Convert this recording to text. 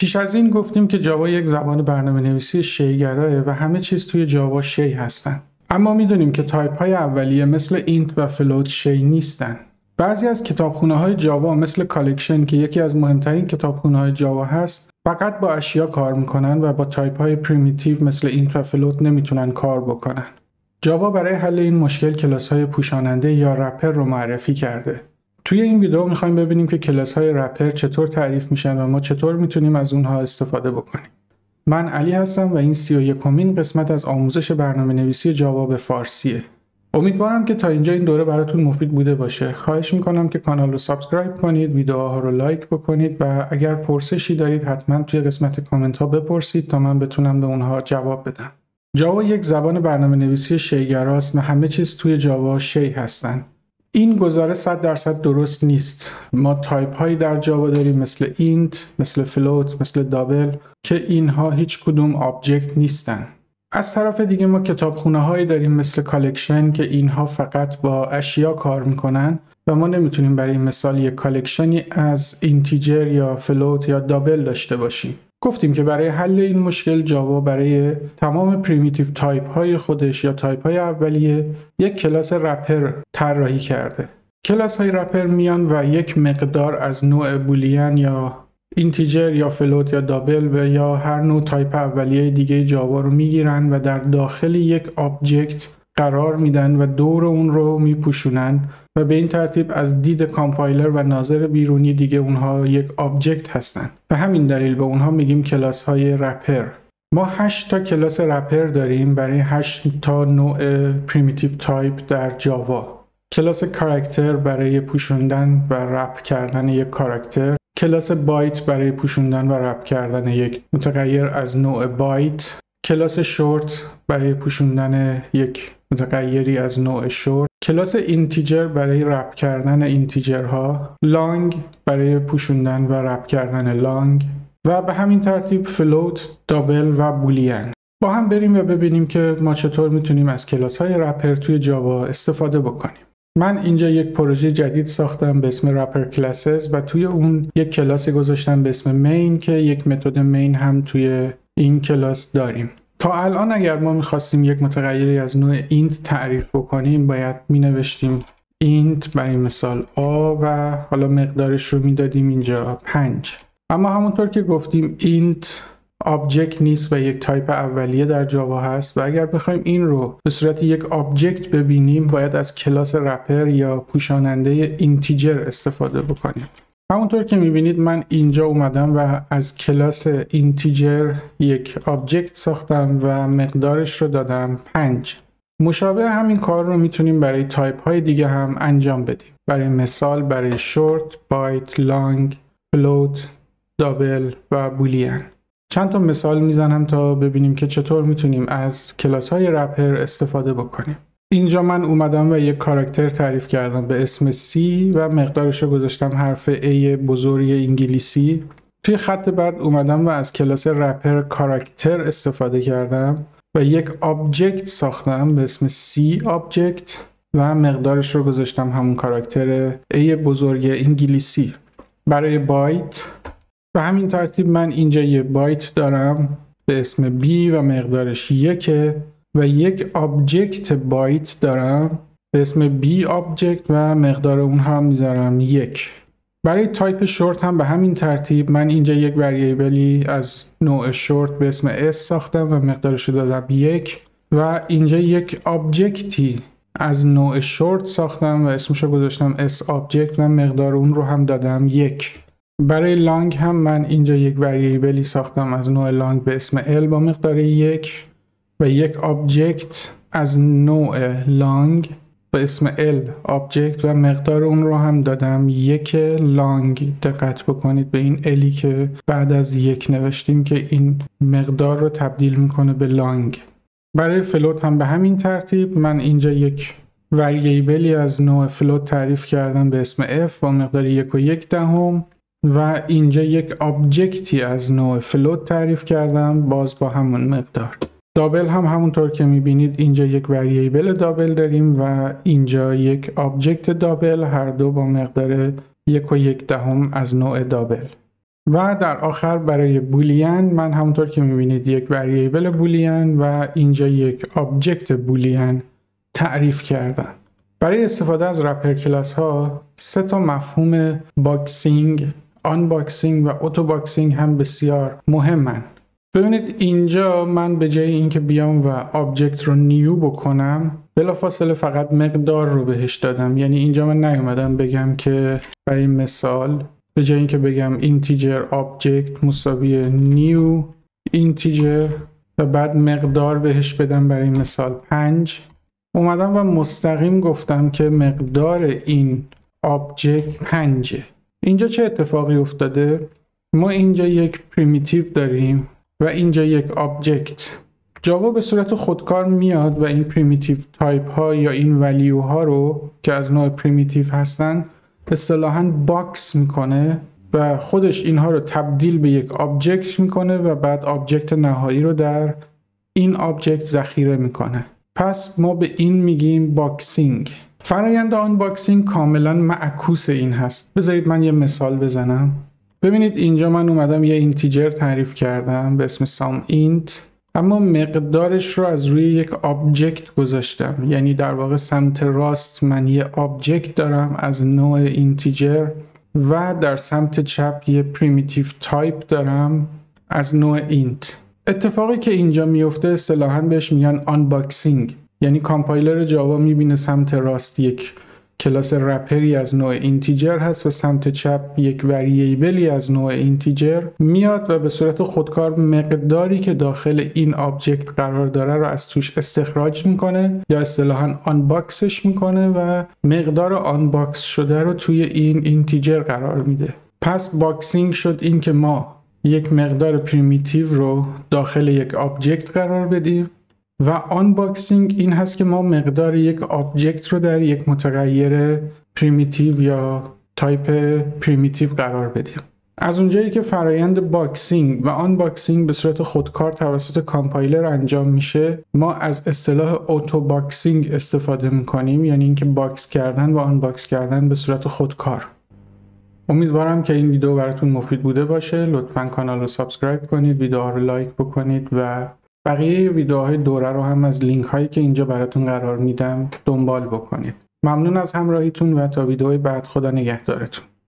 پیش از این گفتیم که جاوا یک زبان برنامه‌نویسی شی‌گرایه و همه چیز توی جاوا شی هستن. اما میدونیم که تایپ‌های اولیه مثل اینت و فلوت شی نیستن. بعضی از کتابخونه‌های جاوا مثل کالکشن که یکی از مهمترین کتابخونه‌های جاوا هست، فقط با اشیا کار میکنن و با تایپ‌های پریمیتیو مثل اینت و فلوت نمیتونن کار بکنن. جاوا برای حل این مشکل کلاس‌های پوشاننده یا رپر رو معرفی کرده. توی این ویدیو میخوایم ببینیم که کلاس‌های رپر چطور تعریف میشن و ما چطور میتونیم از اونها استفاده بکنیم. من علی هستم و این 31مین قسمت از آموزش برنامه‌نویسی جاوا به فارسیه. امیدوارم که تا اینجا این دوره براتون مفید بوده باشه. خواهش میکنم که کانال رو سابسکرایب کنید، ویدیوها رو لایک بکنید و اگر پرسشی دارید حتما توی قسمت کامنت ها بپرسید تا من بتونم به اونها جواب بدم. جاوا یک زبان برنامه‌نویسی شی‌گراست و همه چیز توی جاوا شی هستن. این گزاره 100% درست نیست. ما تایپ هایی در جاوا داریم مثل اینت، مثل فلوت، مثل دابل که اینها هیچ کدوم آبجکت نیستن. از طرف دیگه ما کتابخونه هایی داریم مثل کالکشن که اینها فقط با اشیا کار میکنن و ما نمیتونیم برای مثال یک کالکشنی از اینتیجر یا فلوت یا دابل داشته باشیم. گفتیم که برای حل این مشکل جاوا برای تمام پریمیتیو تایپ های خودش یا تایپ های اولیه یک کلاس رپر طراحی کرده. کلاس های رپر میان و یک مقدار از نوع بولیان یا اینتیجر یا فلوت یا دابل و یا هر نوع تایپ اولیه دیگه جاوا رو میگیرن و در داخل یک آبجکت قرار میدن و دور اون رو میپوشونن و به این ترتیب از دید کامپایلر و ناظر بیرونی دیگه اونها یک آبجکت هستن. به همین دلیل به اونها میگیم کلاس های رپر. ما 8 تا کلاس رپر داریم برای 8 تا نوع پریمیتیو تایپ در جاوا. کلاس کاراکتر برای پوشوندن و رپ کردن یک کاراکتر، کلاس بایت برای پوشوندن و رپ کردن یک متغیر از نوع بایت، کلاس شورت برای پوشوندن یک متغیری از نوع شورت، کلاس اینتیجر برای رپ کردن اینتیجرها، لانگ برای پوشوندن و رپ کردن لانگ و به همین ترتیب فلوت، دابل و بولیان. با هم بریم و ببینیم که ما چطور میتونیم از کلاس های رپر توی جاوا استفاده بکنیم. من اینجا یک پروژه جدید ساختم به اسم رپر کلاسز و توی اون یک کلاسی گذاشتم به اسم مین که یک متد مین هم توی این کلاس داریم. تا الان اگر ما میخواستیم یک متغیری از نوع اینت تعریف بکنیم باید مینوشتیم اینت برای مثال a و حالا مقدارش رو میدادیم اینجا 5. اما همونطور که گفتیم اینت آبجکت نیست و یک تایپ اولیه در جاوا هست و اگر بخوایم این رو به صورت یک آبجکت ببینیم باید از کلاس رپر یا پوشاننده اینتیجر استفاده بکنیم. همونطور که میبینید من اینجا اومدم و از کلاس اینتیجر یک آبجکت ساختم و مقدارش رو دادم 5. مشابه همین کار رو میتونیم برای تایپ های دیگه هم انجام بدیم. برای مثال برای شورت، بایت، لانگ، فلوت، دابل و بولیان. چند تا مثال میزنم تا ببینیم که چطور میتونیم از کلاس های رپر استفاده بکنیم. اینجا من اومدم و یک کاراکتر تعریف کردم به اسم C و مقدارش رو گذاشتم حرف A بزرگ انگلیسی. توی خط بعد اومدم و از کلاس رپر کاراکتر استفاده کردم و یک آبجکت ساختم به اسم C آبجکت و مقدارش رو گذاشتم همون کاراکتر A بزرگ انگلیسی. برای بایت به همین ترتیب من اینجا یه بایت دارم به اسم B و مقدارش 1 و یک آبجکت بایت دارم به اسم B آبجکت و مقدار اون هم میذارم 1. برای تایپ شورت هم به همین ترتیب من اینجا یک وریبلی از نوع شورت به اسم S ساختم و مقدارش رو دادم 1 و اینجا یک آبجکتی از نوع شورت ساختم و اسمش رو گذاشتم S آبجکت و مقدار اون رو هم دادم 1. برای لانگ هم من اینجا یک وریبلی ساختم از نوع لانگ به اسم L با مقدار 1 و یک آبجکت از نوع لانگ به اسم L آبجکت و مقدار اون رو هم دادم 1 لانگ. دقت بکنید به این الی که بعد از 1 نوشتیم که این مقدار رو تبدیل میکنه به لانگ. برای فلوت هم به همین ترتیب من اینجا یک وریبلی از نوع فلوت تعریف کردم به اسم F با مقدار 1.1 و اینجا یک آبجکتی از نوع فلوت تعریف کردم باز با همون مقدار. دابل هم همونطور که میبینید اینجا یک وریبل دابل داریم و اینجا یک آبجکت دابل، هر دو با مقدار 1.1 از نوع دابل. و در آخر برای بولیان من همونطور که میبینید یک وریبل بولیان و اینجا یک آبجکت بولیان تعریف کردم. برای استفاده از رپر کلاس ها 3 تا مفهوم باکسینگ، آن باکسینگ و اتو باکسینگ هم بسیار مهمن. ببینید اینجا من به جای اینکه بیام و آبجکت رو نیو بکنم بلافاصله فقط مقدار رو بهش دادم. یعنی اینجا من نیومدم بگم که برای مثال به جای اینکه بگم اینتیجر آبجکت مساوی نیو اینتیجر و بعد مقدار بهش بدم برای مثال 5، اومدم و مستقیم گفتم که مقدار این آبجکت 5. اینجا چه اتفاقی افتاده؟ ما اینجا یک پریمیتیو داریم و اینجا یک آبجکت. جاوا به صورت خودکار میاد و این پریمیتیو تایپ ها یا این ولیو ها رو که از نوع پریمیتیو هستن اصطلاحاً باکس میکنه و خودش اینها رو تبدیل به یک آبجکت میکنه و بعد آبجکت نهایی رو در این آبجکت ذخیره میکنه. پس ما به این میگیم باکسینگ. فرآیند آن باکسینگ کاملا معکوس این هست. بذارید من یه مثال بزنم. ببینید اینجا من اومدم یه اینتیجر تعریف کردم به اسم سام اینت، اما مقدارش رو از روی یک آبجکت گذاشتم. یعنی در واقع سمت راست من یه آبجکت دارم از نوع اینتیجر و در سمت چپ یه پریمیتیو تایپ دارم از نوع اینت. اتفاقی که اینجا میفته اصطلاحاً بهش میگن آنباکسینگ. یعنی کامپایلر جاوا میبینه سمت راست یک کلاس رپری از نوع اینتیجر هست و سمت چپ یک وریبلی از نوع اینتیجر، میاد و به صورت خودکار مقداری که داخل این آبجکت قرار داره رو از توش استخراج میکنه یا اصطلاحاً آنباکسش میکنه و مقدار آنباکس شده رو توی این اینتیجر قرار میده. پس باکسینگ شد این که ما یک مقدار پریمیتیو رو داخل یک آبجکت قرار بدیم و آنباکسینگ این هست که ما مقدار یک آبجکت رو در یک متغیر پریمیتیو یا تایپ پریمیتیو قرار بدیم. از اونجایی که فرایند باکسینگ و آنباکسینگ به صورت خودکار توسط کامپایلر انجام میشه، ما از اصطلاح اتو باکسینگ استفاده میکنیم، یعنی اینکه باکس کردن و آنباکس کردن به صورت خودکار. امیدوارم که این ویدیو براتون مفید بوده باشه. لطفاً کانال رو سابسکرایب کنید، ویدیوها رو لایک بکنید و بقیه ویدیوهای دوره رو هم از لینک هایی که اینجا براتون قرار میدم دنبال بکنید. ممنون از همراهیتون و تا ویدیوی بعد خدا نگهدارتون.